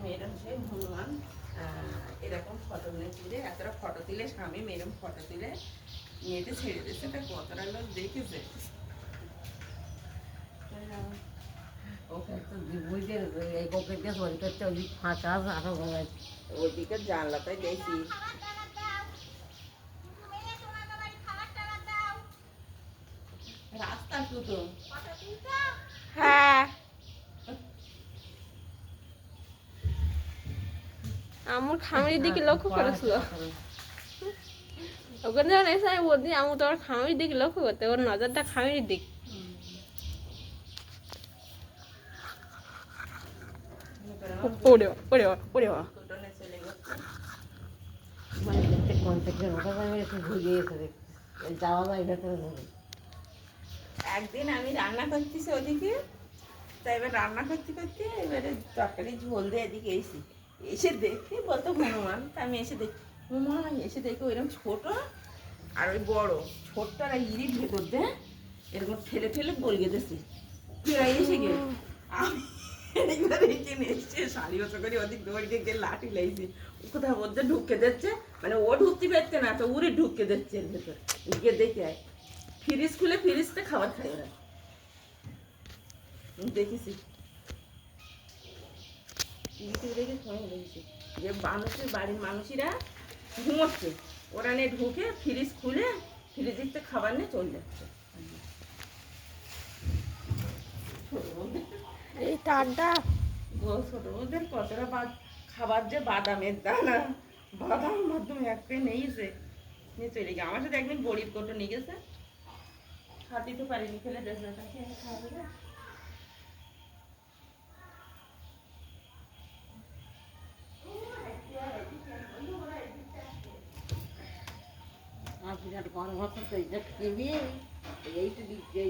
মেয়েরা সে হনুমান এরকম ফটো তুলে এতটা ফটো তুলে স্বামী মেয়েরম ফটো তুলে মেয়েতে ছেড়ে দিচ্ছে, তা কতটা লোক দেখেছে। ওইদিকে জানলাটাই দেখি রাস্তা দুটো। হ্যাঁ আমার খামির দিকে লক্ষ্য করেছিল, ওখানে যখন এসে আমি বলছি আমি তোমার খামির দিকে লক্ষ্য করতে, ওর নজরটা খামির দিক। ওরে ওরে ওরে একদিন আমি রান্না করতেছি ওদিকে, তা এবার রান্না করতে করতে এবারে তরকারি ঝোল দিয়ে এদিকে এসে দেখি বলতো হনুমান, তা আমি এসে দেখি হনুমান, এসে দেখি ওইরকম ছোট আর ওই বড়, ছোটটা আর ইরির ভেতর দিয়ে এরকম ফেলে ফেলে বলগে দিচ্ছি ফেরাই এসে গিয়ে আমি এইবার এখানে এসছে শাড়ি বসা করে ওদিক দৌড়কে গিয়ে লাঠি লাগছি, কোথাও মধ্যে ঢুকে দিচ্ছে, মানে ও ঢুকতে পারছে না তো উড়ে ঢুকে দিচ্ছে এর ভেতর গিয়ে দেখে আয় ফ্রিজ খুলে ফ্রিজতে খাবার খাই ওরা দেখেছি, টিভিতে দেখে সময় দেখেছি যে মানুষের বাড়ির মানুষেরা ঘুমোচ্ছে, ওরা নিয়ে ঢুকে ফ্রিজ খুলে ফ্রিজের খাবার নিয়ে চলে যাচ্ছে। এই তারটা ছোট ওদের কতটা খাবার যে বাদামের দানা, বাদাম মাধ্যমে একটা নিয়েছে নিয়ে চলে গিয়ে আমার সাথে একদিন বড়ির কোটো নিয়ে গেছে, খাতে তো পারিনি ফেলে দেশে খাওয়া বিরাট গরম হচ্ছে তো এইটা খেয়ে এইটা দিচ্ছে।